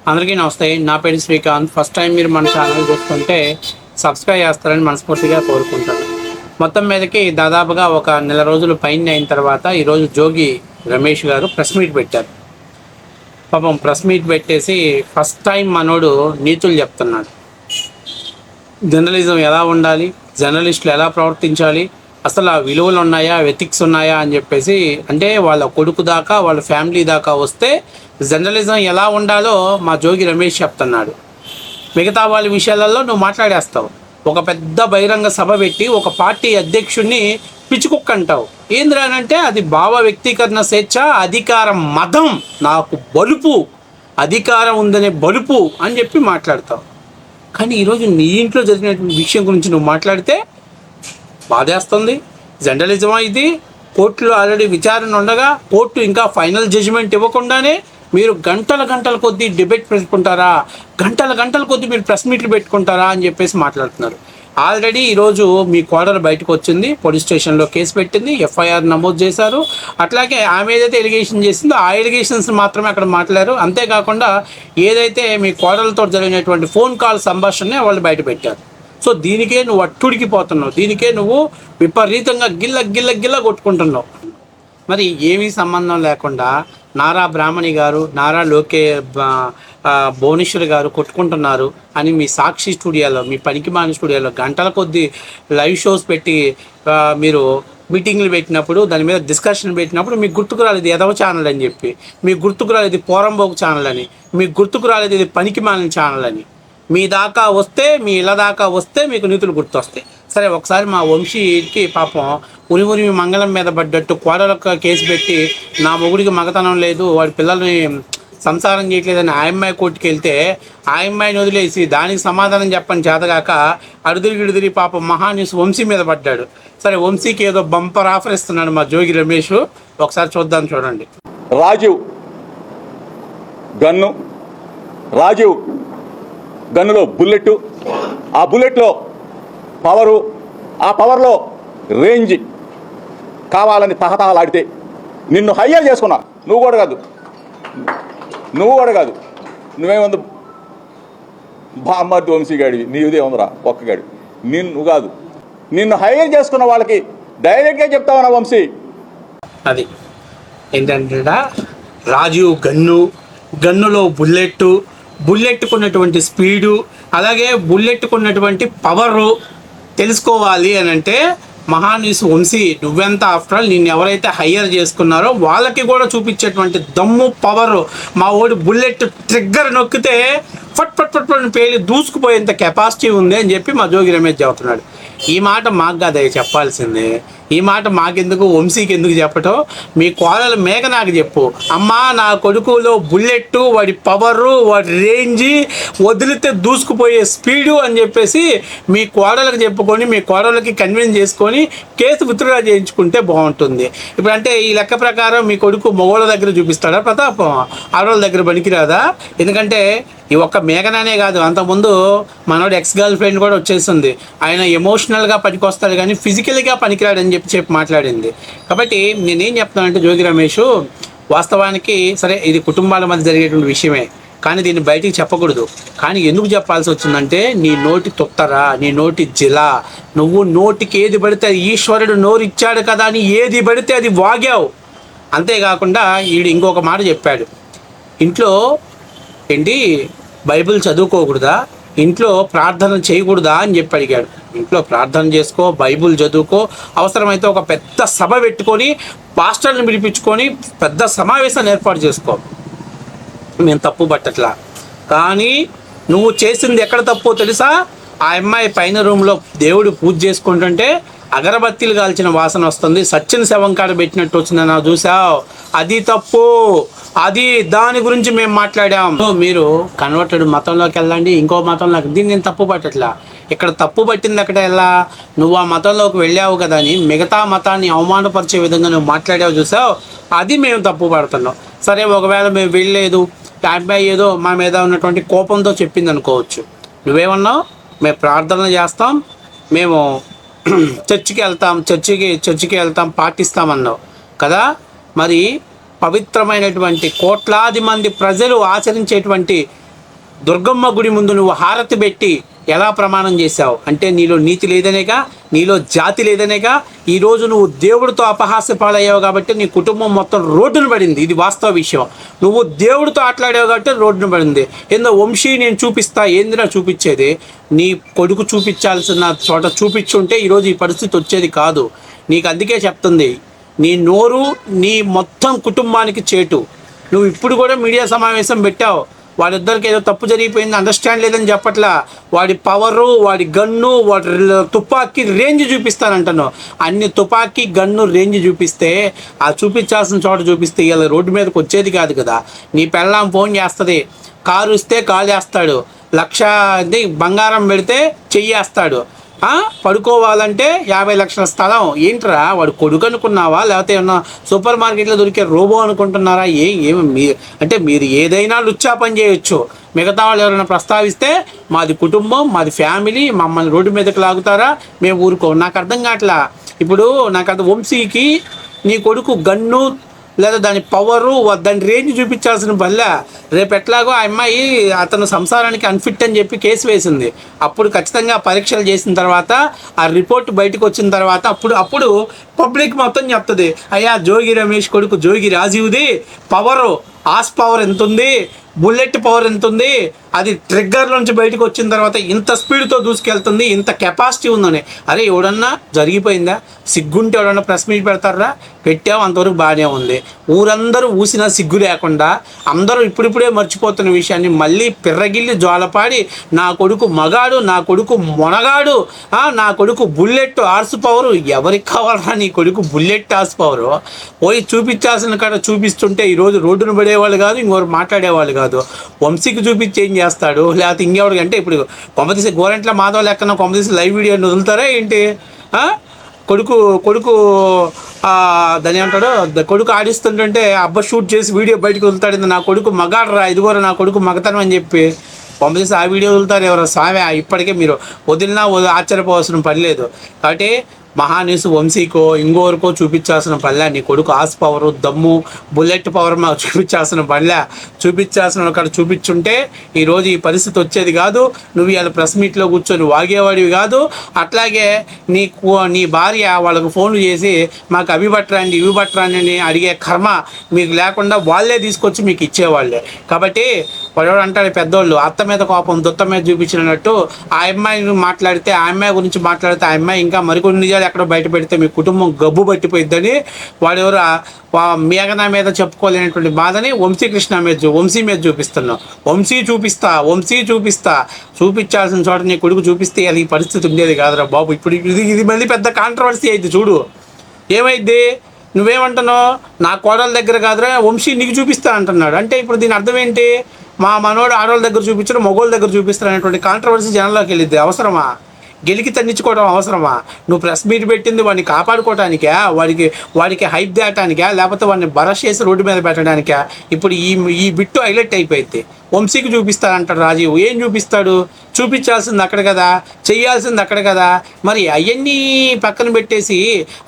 అందరికీ నమస్తే. నా పేరు శ్రీకాంత్. ఫస్ట్ టైం మీరు మన ఛానల్ చూస్తుంటే సబ్స్క్రైబ్ చేస్తారని మనస్ఫూర్తిగా కోరుకుంటాను. మొత్తం మీదకి దాదాపుగా ఒక నెల రోజులు పైన అయిన తర్వాత ఈరోజు జోగి రమేష్ గారు ప్రెస్ మీట్ పెట్టారు. పాపం ప్రెస్ మీట్ పెట్టేసి ఫస్ట్ టైం మనోడు నీతులు చెప్తున్నాడు. జర్నలిజం ఎలా ఉండాలి, జర్నలిస్టులు ఎలా ప్రవర్తించాలి, అసలు ఆ విలువలు ఉన్నాయా, ఎథిక్స్ ఉన్నాయా అని చెప్పేసి, అంటే వాళ్ళ కొడుకు దాకా వాళ్ళ ఫ్యామిలీ దాకా వస్తే జర్నలిజం ఎలా ఉండాలో మా జోగి రమేష్ చెప్తున్నాడు. మిగతా వాళ్ళ విషయాలలో నువ్వు మాట్లాడేస్తావు. ఒక పెద్ద బహిరంగ సభ పెట్టి ఒక పార్టీ అధ్యక్షుడిని పిచ్చుకుక్క అంటావు. ఏంద్రానంటే అది భావ వ్యక్తీకరణ స్వేచ్ఛ, అధికారం మదం, నాకు బలుపు, అధికారం ఉందనే బలుపు అని చెప్పి మాట్లాడతావు. కానీ ఈరోజు నీ ఇంట్లో జరిగినటువంటి విషయం గురించి నువ్వు మాట్లాడితే బాధేస్తుంది. జర్నలిజమా ఇది? కోర్టులో ఆల్రెడీ విచారణ ఉండగా కోర్టు ఇంకా ఫైనల్ జడ్జిమెంట్ ఇవ్వకుండానే మీరు గంటల కొద్దీ డిబేట్ పెట్టుకుంటారా, గంటల కొద్దీ మీరు ప్రెస్ మీట్లు పెట్టుకుంటారా అని చెప్పేసి మాట్లాడుతున్నారు. ఆల్రెడీ ఈరోజు మీ కోడలు బయటకు వచ్చింది, పోలీస్ స్టేషన్లో కేసు పెట్టింది, ఎఫ్ఐఆర్ నమోదు చేశారు. అట్లాగే ఆమె ఏదైతే ఎలిగేషన్ చేసిందో ఆ ఎలిగేషన్స్ మాత్రమే అక్కడ మాట్లాడారు. అంతేకాకుండా ఏదైతే మీ కోడలతో జరిగినటువంటి ఫోన్ కాల్ సంభాషణనే వాళ్ళు బయట పెట్టారు. సో దీనికే నువ్వు అట్టుడికి పోతున్నావు, దీనికే నువ్వు విపరీతంగా గిల్ల కొట్టుకుంటున్నావు. మరి ఏమీ సంబంధం లేకుండా నారా బ్రాహ్మణి గారు, నారా భువనేశ్వరి గారు కొట్టుకుంటున్నారు అని మీ సాక్షి స్టూడియోలో, మీ పనికిమాలిన స్టూడియోలో గంటల కొద్దీ లైవ్ షోస్ పెట్టి మీరు మీటింగ్లు పెట్టినప్పుడు, దాని మీద డిస్కషన్ పెట్టినప్పుడు మీకు గుర్తుకు రాలేదు ఎదవ ఛానల్ అని చెప్పి, మీకు గుర్తుకు రాలేదు ఇది పోరంబోకు ఛానల్ అని, మీకు గుర్తుకు రాలేదు ఇది పనికిమాలిన ఛానల్ అని. మీ దాకా వస్తే, మీ ఇళ్ళ దాకా వస్తే మీకు నీతులు గుర్తొస్తాయి. సరే, ఒకసారి మా వంశీకి పాపం ఉరి మంగళం మీద పడ్డట్టు కోడలకు కేసు పెట్టి నా మొగుడికి మగతనం లేదు, వాడి పిల్లల్ని సంసారం చేయట్లేదని ఆ అమ్మాయి కోర్టుకు వెళ్తే ఆ అమ్మాయిని వదిలేసి దానికి సమాధానం చెప్పని చేతగాక అడుదిరిగిడిదిరి పాపం మహాన్యూస్ వంశీ మీద పడ్డాడు. సరే, వంశీకి ఏదో బంపర్ ఆఫర్ ఇస్తున్నాడు మా జోగి రమేష్. ఒకసారి చూద్దాం, చూడండి. రాజీవ్ గన్నులో బుల్లెట్, ఆ బుల్లెట్లో పవరు, ఆ పవర్లో రేంజ్ కావాలని తహతహలాడితే నిన్ను హయ్యర్ చేసుకున్నా. నువ్వు కూడా కాదు, నువ్వేముంది బామ్మర్ది వంశీగాడివి, నీదే ఉందిరా ఒక్కగాడి, నిన్ను కాదు, నిన్ను హయ్యర్ చేసుకున్న వాళ్ళకి డైరెక్ట్గా చెప్తావన్నా వంశీ. అది ఏంటంటే రాజీవ్ గన్నులో బుల్లెట్కున్నటువంటి స్పీడు, అలాగే బుల్లెట్కున్నటువంటి పవరు తెలుసుకోవాలి అని అంటే మహాన్యూస్ వంశీ నువ్వెంత, ఆఫ్టర్ ఆల్ నిన్ను ఎవరైతే హయ్యర్ చేసుకున్నారో వాళ్ళకి కూడా చూపించేటువంటి దమ్ము, పవరు. మా ఓడి బుల్లెట్ ట్రిగ్గర్ నొక్కితే ఫట్ పేలి దూసుకుపోయేంత కెపాసిటీ ఉంది అని చెప్పి మా జోగి రమేష్ చెబుతున్నాడు. ఈ మాట మాకు కాదు చెప్పాల్సిందే, ఈ మాట మాకెందుకు, వంశీకి ఎందుకు చెప్పటం? మీ కోడలు మేక నాకు చెప్పు. అమ్మా, నా కొడుకులో బుల్లెట్, వాడి పవరు, వాడి రేంజి, వదిలితే దూసుకుపోయే స్పీడు అని చెప్పేసి మీ కోడలకు చెప్పుకొని, మీ కోడలకి కన్విన్స్ చేసుకొని కేసు విత్డ్రా చేయించుకుంటే బాగుంటుంది. ఇప్పుడు అంటే ఈ లెక్క ప్రకారం మీ కొడుకు మగోళ్ళ దగ్గర చూపిస్తాడా ప్రతాపం, ఆడవాళ్ళ దగ్గర పనికిరాదా? ఎందుకంటే ఈ ఒక్క మేఘనానే కాదు, అంతకుముందు మనోడు ఎక్స్ గర్ల్ ఫ్రెండ్ కూడా వచ్చేసింది. ఆయన ఎమోషనల్గా పనికొస్తాడు కానీ ఫిజికల్గా పనికిరాడని చెప్పి మాట్లాడింది. కాబట్టి నేనేం చెప్తానంటే జోగి రమేష్, వాస్తవానికి సరే ఇది కుటుంబాల మధ్య జరిగేటువంటి విషయమే, కానీ దీన్ని బయటికి చెప్పకూడదు. కానీ ఎందుకు చెప్పాల్సి వచ్చిందంటే నీ నోటి తొత్తరా, నీ నోటి జిలా, నువ్వు నోటికి ఏది పడితే ఈశ్వరుడు నోరు ఇచ్చాడు కదా అని ఏది పడితే అది వాగావు. అంతేకాకుండా వీడు ఇంకొక మాట చెప్పాడు, ఇంట్లో ఏంటి బైబిల్ చదువుకోకూడదా, ఇంట్లో ప్రార్థన చేయకూడదా అని చెప్పి అడిగాడు. ఇంట్లో ప్రార్థన చేసుకో, బైబిల్ చదువుకో, అవసరమైతే ఒక పెద్ద సభ పెట్టుకొని పాస్టర్ని పిలిపించుకొని పెద్ద సమావేశాన్ని ఏర్పాటు చేసుకో. మేము తప్పు పట్టట్లా, కానీ నువ్వు చేసింది ఎక్కడ తప్పో తెలుసా? ఆ అమ్మాయి పైన రూమ్లో దేవుడు పూజ చేసుకుంటుంటే అగరబత్తీలు కాల్చిన వాసన వస్తుంది, సచ్చిన శవం కాడ పెట్టినట్టు వచ్చిందని నాకు చూసావు, అది తప్పు. అది దాని గురించి మేము మాట్లాడాం. మీరు కన్వర్టెడ్ మతంలోకి వెళ్ళండి, ఇంకో మతంలోకి, దీన్ని నేను తప్పు పట్టట్లా. ఇక్కడ తప్పు పట్టింది అక్కడ ఎలా, నువ్వు ఆ మతంలోకి వెళ్ళావు కదా అని మిగతా మతాన్ని అవమానపరిచే విధంగా నువ్వు మాట్లాడావు చూసావు, అది మేము తప్పు పడుతున్నాం. సరే, ఒకవేళ మేము వెళ్ళలేదు, ఆ అబ్బాయి ఏదో మా మీద ఉన్నటువంటి కోపంతో చెప్పింది అనుకోవచ్చు. నువ్వేమన్నావు? మేము ప్రార్థనలు చేస్తాం, మేము చర్చికి వెళ్తాం పాటిస్తామన్నావు కదా. మరి పవిత్రమైనటువంటి కోట్లాది మంది ప్రజలు ఆచరించేటువంటి దుర్గమ్మ గుడి ముందు నువ్వు హారతి పెట్టి ఎలా ప్రమాణం చేశావు అంటే నీలో నీతి లేదనేగా, నీలో జాతి లేదనేగా. ఈరోజు నువ్వు దేవుడితో అపహాస్య పాలయ్యావు కాబట్టి నీ కుటుంబం మొత్తం రోడ్డున పడింది. ఇది వాస్తవ విషయం. నువ్వు దేవుడితో ఆటలాడావు కాబట్టి రోడ్డున పడింది. ఏందో వంశీ నేను చూపిస్తా, ఏందిరా చూపించేది? నీ కొడుకు చూపించాల్సిన చోట చూపించుంటే ఈరోజు ఈ పరిస్థితి వచ్చేది కాదు. నీకు అందుకే చెప్తుంది, నీ నోరు నీ మొత్తం కుటుంబానికి చేటు. నువ్వు ఇప్పుడు కూడా మీడియా సమావేశం పెట్టావు, వాడిద్దరికి ఏదో తప్పు జరిగిపోయింది, అండర్స్టాండ్ లేదని చెప్పట్లా. వాడి పవరు, వాడి గన్ను, వాడి తుపాకీ రేంజ్ చూపిస్తానంటాను. అన్ని తుపాకీ గన్ను రేంజ్ చూపిస్తే, ఆ చూపించాల్సిన చోట చూపిస్తే ఇలా రోడ్డు మీదకి వచ్చేది కాదు కదా. నీ పెళ్ళాం ఫోన్ చేస్తుంది, కారు ఇస్తే కాలు వేస్తాడు, 1,00,000 బంగారం పెడితే చెయ్యేస్తాడు. పడుకోవాలంటే 50 లక్షల స్థలం. ఏంట్రా వాడు కొడుకు అనుకున్నావా, లేకపోతే ఏమన్నా సూపర్ మార్కెట్లో దొరికే రోబో అనుకుంటున్నారా? ఏమి అంటే మీరు ఏదైనా లుచ్చా పని చేయొచ్చు. మిగతా వాళ్ళు ఎవరైనా ప్రస్తావిస్తే మాది కుటుంబం, మాది ఫ్యామిలీ, మమ్మల్ని రోడ్డు మీదకి లాగుతారా, మేము ఊరుకో. నాకు అర్థం కావట్లా. ఇప్పుడు నాకు అది వంశీకి నీ కొడుకు గన్ను లేదా దాని పవరు, దాని రేంజ్ చూపించాల్సిన వల్ల రేపు ఎట్లాగో ఆ అమ్మాయి అతను సంసారానికి అన్ఫిట్ అని చెప్పి కేసు వేసింది. అప్పుడు ఖచ్చితంగా పరీక్షలు చేసిన తర్వాత ఆ రిపోర్ట్ బయటకు వచ్చిన తర్వాత అప్పుడు పబ్లిక్ మొత్తం చెప్తుంది, అయ్యా జోగి రమేష్ కొడుకు జోగి రాజీవ్ది పవరు, ఆస్ పవర్ ఎంత ఉంది, బుల్లెట్ పవర్ ఎంత ఉంది, అది ట్రిగ్గర్ నుంచి బయటకు వచ్చిన తర్వాత ఇంత స్పీడ్తో దూసుకెళ్తుంది, ఇంత కెపాసిటీ ఉందని. అరే ఎవడన్నా జరిగిపోయిందా? సిగ్గుంటే ఎవడన్నా ప్రెస్ మీట్ పెడతారా? పెట్టావు, అంతవరకు బాగానే ఉంది. ఊరందరూ ఊసినా సిగ్గు లేకుండా అందరూ ఇప్పుడిప్పుడే మర్చిపోతున్న విషయాన్ని మళ్ళీ పిర్రగిల్లి జ్వాలపాడి నా కొడుకు మగాడు, నా కొడుకు మొనగాడు, నా కొడుకు బుల్లెట్ ఆర్స్ పవరు. ఎవరికి కావాలరా నీ కొడుకు బుల్లెట్ ఆర్స్ పవరు? పోయి చూపించాల్సిన కాడ చూపిస్తుంటే ఈరోజు రోడ్డును పడేవాళ్ళు కాదు, ఇంకొకరు మాట్లాడేవాళ్ళు కాదు. వంశీకి చూపించి ఏం చేస్తాడు? లేకపోతే ఇంకెవరికి అంటే ఇప్పుడు కొంపతీసి గోరంట్ల మాధవ లెక్కన కొంపతీసి లైవ్ వీడియోని వదులుతారా ఏంటి? కొడుకు దాని ఏమంటాడు, కొడుకు ఆడిస్తుంటుంటే అబ్బా షూట్ చేసి వీడియో బయటకు వదులుతాడు, నా కొడుకు మగాడరా, ఇదిగోరా నా కొడుకు మగతనం అని చెప్పి పంపిస్తే ఆ వీడియో వదులుతారు ఎవరో స్వామి. ఇప్పటికే మీరు వదిలినా ఆశ్చర్యపోవాల్సిన పని లేదు. కాబట్టి మహాన్యూస్ వంశీకో ఇంకోరికో చూపించాల్సిన పనిలే. నీ కొడుకు ఆస్ పవరు, దమ్ము, బుల్లెట్ పవర్ మాకు చూపించాల్సిన పనిలే. చూపించాల్సిన అక్కడ చూపించుంటే ఈరోజు ఈ పరిస్థితి వచ్చేది కాదు. నువ్వు ఇవాళ ప్రెస్ మీట్లో కూర్చొని వాగేవాడివి కాదు. అట్లాగే నీ భార్య వాళ్ళకు ఫోన్లు చేసి మాకు అవి పట్టరండి ఇవి పట్టరండి అని అడిగే కర్మ మీకు లేకుండా వాళ్ళే తీసుకొచ్చి మీకు ఇచ్చేవాళ్ళే. కాబట్టి వాడు అంటాడు పెద్దోళ్ళు, అత్త మీద కోపం దుత్త మీద చూపించినట్టు ఆ అమ్మాయిని మాట్లాడితే, ఆ అమ్మాయి గురించి మాట్లాడితే ఆ అమ్మాయి ఇంకా మరికొన్ని నిజాలు ఎక్కడో బయట పెడితే మీ కుటుంబం గబ్బు పట్టిపోయిద్దని వాడెవరు మేఘన మీద చెప్పుకోలేనటువంటి బాధని వంశీ మీద చూపిస్తున్నావు. వంశీ చూపిస్తా చూపించాల్సిన చోట నీ కొడుకు చూపిస్తే అది ఈ పరిస్థితి ఉండేది కాదురా బాబు. ఇప్పుడు ఇది మళ్ళీ పెద్ద కాంట్రవర్సీ అయింది. చూడు ఏమైద్ది. నువ్వేమంటున్నావు? నా కోడల దగ్గర కాదురా వంశీ నీకు చూపిస్తా అంటున్నాడు. అంటే ఇప్పుడు దీని అర్థం ఏంటి? మా మనోడు ఆడవాళ్ళ దగ్గర చూపించడం, మగోళ్ళ దగ్గర చూపిస్తారు అనేటువంటి కాంట్రవర్సీ జనంలోకి వెళ్ళిద్ది. అవసరమా? గెలికి తన్నించుకోవడం అవసరమా? నువ్వు ప్రెస్ మీట్ పెట్టింది వాడిని కాపాడుకోవటానికా, వాడికి హైప్ తేటానికా, లేకపోతే వాడిని బరష్ చేసి రోడ్డు మీద పెట్టడానికా? ఇప్పుడు ఈ బిట్టు హైలైట్ అయిపోయింది. వంశీకి చూపిస్తాడంటాడు రాజీవ్. ఏం చూపిస్తాడు? చూపించాల్సింది అక్కడ కదా, చేయాల్సింది అక్కడ కదా. మరి అవన్నీ పక్కన పెట్టేసి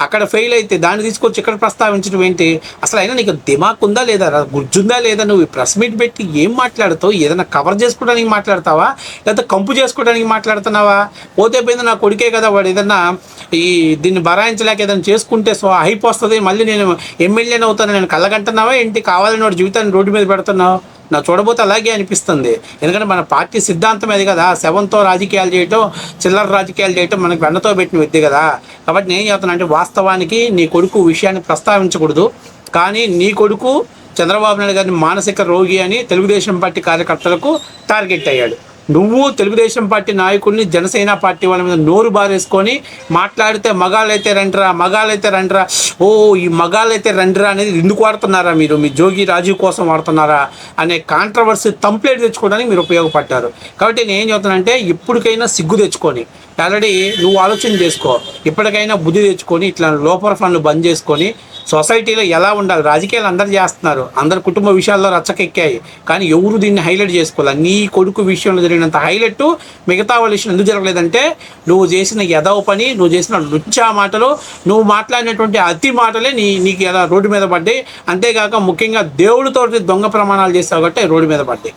అక్కడ ఫెయిల్ అయితే దాన్ని తీసుకొచ్చి ఇక్కడ ప్రస్తావించడం ఏంటి? అసలు అయినా నీకు దిమాక్ ఉందా లేదా, గుర్జుందా లేదా? నువ్వు ప్రెస్ మీట్ పెట్టి ఏం మాట్లాడుతావు? ఏదైనా కవర్ చేసుకోవడానికి మాట్లాడతావా, లేకపోతే కంపు చేసుకోవడానికి మాట్లాడుతున్నావా? పోతే పోయింది నా కొడుకే కదా, వాడు ఏదన్నా దీన్ని బరాయించలేక ఏదైనా చేసుకుంటే హైప్ వస్తుంది, మళ్ళీ నేను ఎమ్మెల్యేని అవుతాను నేను కళ్ళగంటున్నావా ఏంటి? కావాలని వాడి జీవితాన్ని రోడ్డు మీద పెడుతున్నావు. నా చూడబోతే అలాగే అనిపిస్తుంది. ఎందుకంటే మన పార్టీ సిద్ధాంతం అది కదా, శవంతో రాజకీయాలు చేయటం, చిల్లర రాజకీయాలు చేయటం మనకు వెన్నతో పెట్టిన విద్య కదా. కాబట్టి నేను చెప్తున్నా అంటే వాస్తవానికి నీ కొడుకు విషయాన్ని ప్రస్తావించకూడదు. కానీ నీ కొడుకు చంద్రబాబు నాయుడు గారిని మానసిక రోగి అని తెలుగుదేశం పార్టీ కార్యకర్తలకు టార్గెట్ అయ్యాడు. నువ్వు తెలుగుదేశం పార్టీ నాయకుడిని జనసేన పార్టీ వాళ్ళ మీద నోరు బారేసుకొని మాట్లాడితే మగాళ్ళైతే రండిరా, ఓ ఈ మగాళ్ళైతే రండిరా అనేది ఎందుకు వాడుతున్నారా మీరు? మీ జోగి రాజీవ్ కోసం వాడుతున్నారా అనే కాంట్రవర్సీ తంప్లెట్ తెచ్చుకోవడానికి మీరు ఉపయోగపడ్డారు. కాబట్టి నేను ఏం చెప్తానంటే ఇప్పటికైనా సిగ్గు తెచ్చుకొని, ఆల్రెడీ నువ్వు ఆలోచన చేసుకో, ఇప్పటికైనా బుద్ధి తెచ్చుకొని ఇట్లా లోపల ఫండ్లు బంద్ చేసుకొని సొసైటీలో ఎలా ఉండాలి. రాజకీయాలు అందరు చేస్తున్నారు, అందరు కుటుంబ విషయాల్లో రచ్చకెక్కాయి, కానీ ఎవరు దీన్ని హైలైట్ చేసుకోవాలి. నీ కొడుకు విషయంలో జరిగినంత హైలైట్ మిగతా వాళ్ళ విషయం ఎందుకు జరగలేదంటే నువ్వు చేసిన ఎదవ పని, నువ్వు చేసిన లుచ్చా మాటలు, నువ్వు మాట్లాడినటువంటి అతి మాటలే నీకు ఎలా రోడ్డు మీద పడ్డాయి. అంతేకాక ముఖ్యంగా దేవుడితో దొంగ ప్రమాణాలు చేస్తావు కాబట్టి రోడ్డు మీద పడ్డాయి.